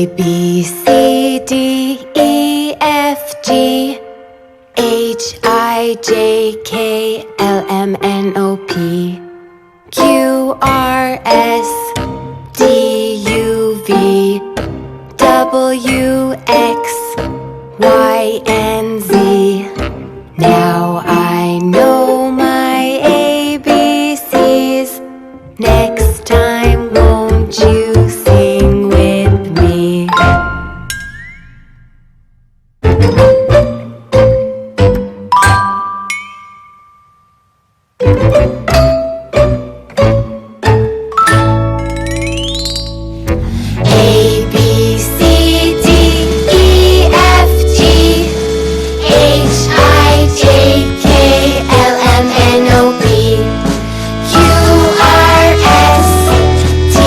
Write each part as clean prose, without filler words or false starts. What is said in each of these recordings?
B, C, D, E, F, G, H, I, J, K, L, M, N, O, P, Q, R, S, D, U, V, W, X, Y, and Z. Now I know my ABCs. Next time, won't you sing with me? A, B, C, D, E, F, G, H, I, J, K, L, M, N, O, P, Q, R, S, T,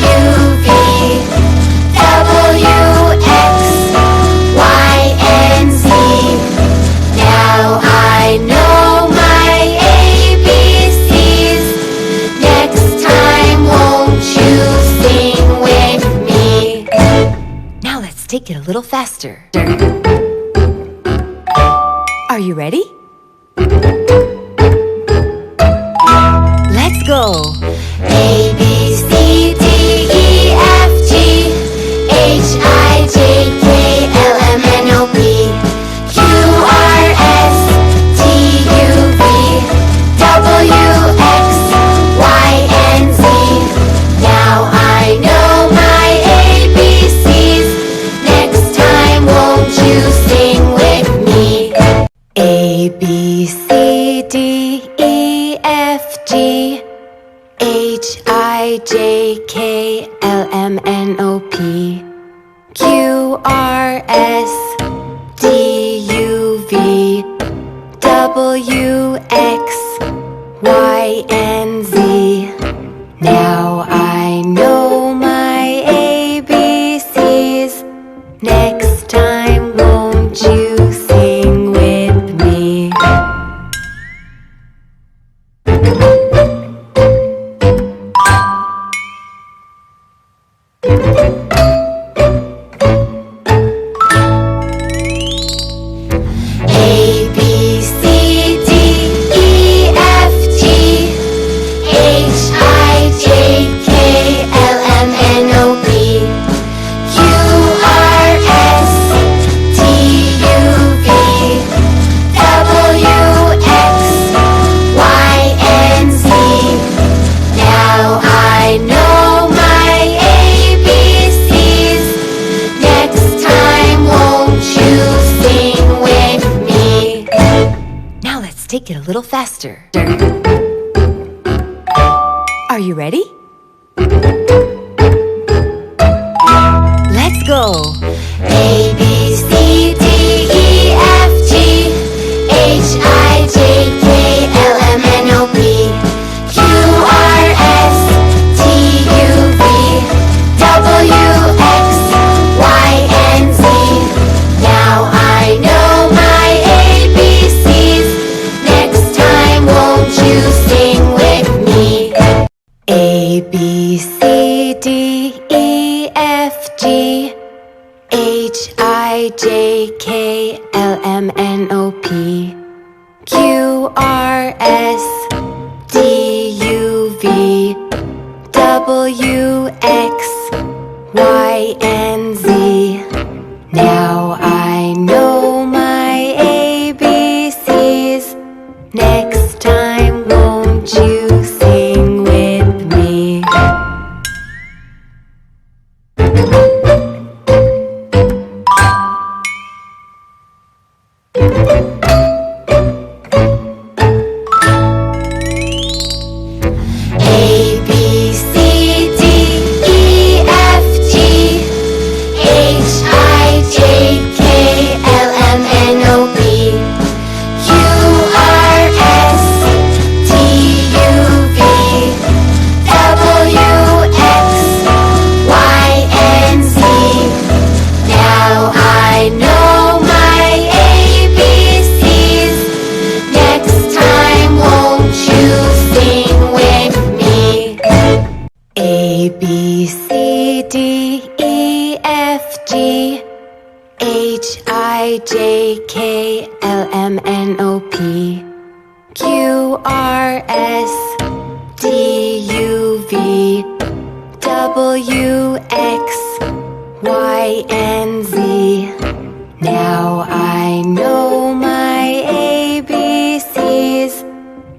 U, V, W, X, Y, and Z. Now I know my ABCs. Next time, won't you sing with me? Now let's take it a little faster. Are you ready? Let's go! A, B, C, D, E, F, G, H, I, J, K, L, M, N, O, P, Q, R, S, T, U, V, W, X, Y, and Z. Now I know my ABCs. Next time, won't you sing with me? A, B, C, D, E, F, G, H, I, J, K, L, M, N, O, P, Q, R, S, D, U, V, W, X, Y, and Z. Now I know my ABCs. Next time, won't you sing with me? A, B, C, D, E, F, G, H, I, J, K, L, M, N, O, P, Q, R, S, T, U, V, W, X, Y, and Z. Now I know my ABCs. Next time, won't you sing with me? Now let's take it a little faster. Are you ready? Let's go! A, B, C, D, E, F, G, H, I, J, K, L, M, N, O, P, Q, R, S, T, U, V, W, X, Y, and Z. Now I know my ABCs. Next time, won't you sing with me? A, B, C, D, E, F, G, H, I, J, K, L, M, N, O, P, Q, R, S, D, U, V, W, X, Y, and Z. Now I know my ABCs. Next time, won't you sing with me? A, B, C, D, E, F, G, H, I, J, K, J, K, L, M, N, O, P, Q, R, S, T, U, V, W, X, Y, and Z. Now I know my ABCs.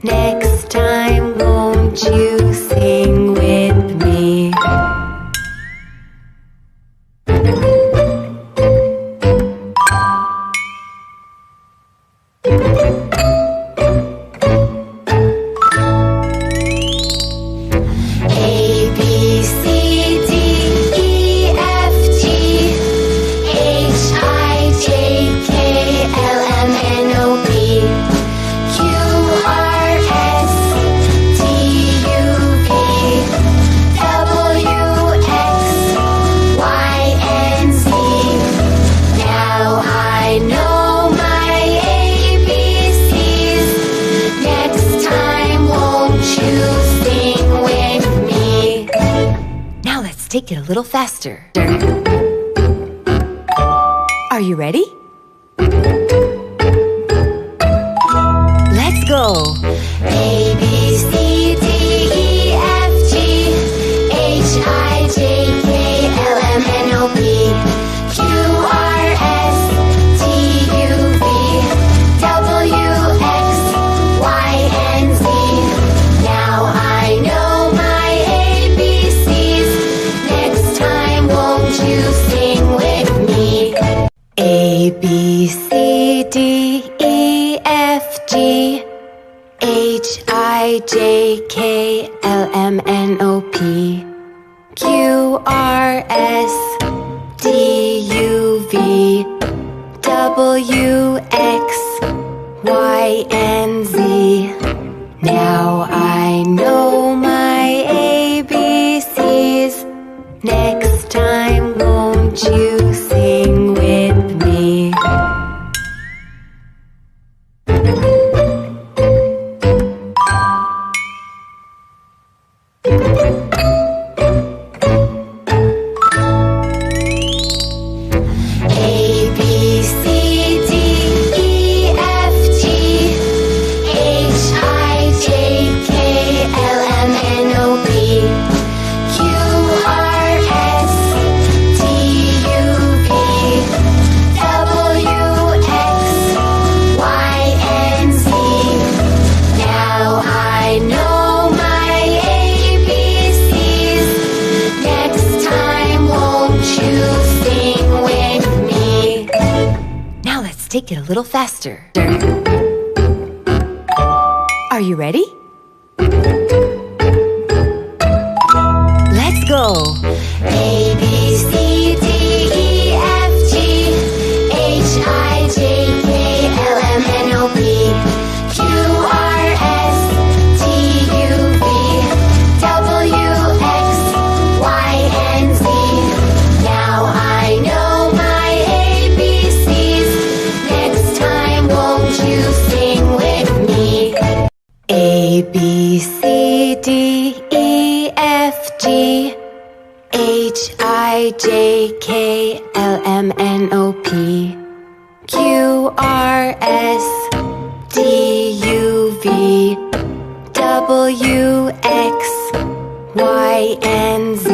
Next time, won't you sing with me? Take it a little faster. Are you ready? Let's go. A, B, C, D, E, F, G, H, I, J, K, L, M, N, O, P, Q, R, S, T, U, V, W, X, Y, and Z. Now I know my ABCs. Next time, won't you sing with me? A, B, C, D, E, F, G, H, I, J, K, L, M, N, O, P, Q, R, S, T, U, V, W, X, Y, and Z. Now I know my ABCs. Next time, won't you sing with me? A, B, C, D, E, F, G, H, I, J, K, L, M, N, O, P, Q, R, S, T, U, V, W, X, Y, and Z. Now I know my ABCs. Next time, won't you sing with me? Now let's take it a little faster. Are you ready? Let's go. A, B, C, D, E, F, G, H, I, J, K, L, M, N, O, P, Q, R, S, T, U, V, W, X, Y, and Z. Now I know my ABCs. Next time, won't you sing with me? A, B, C, D, E, F, G, H, I, J, K, L, M, N, O, P, Q, R, S, T, U, V, W, X, Y, and Z.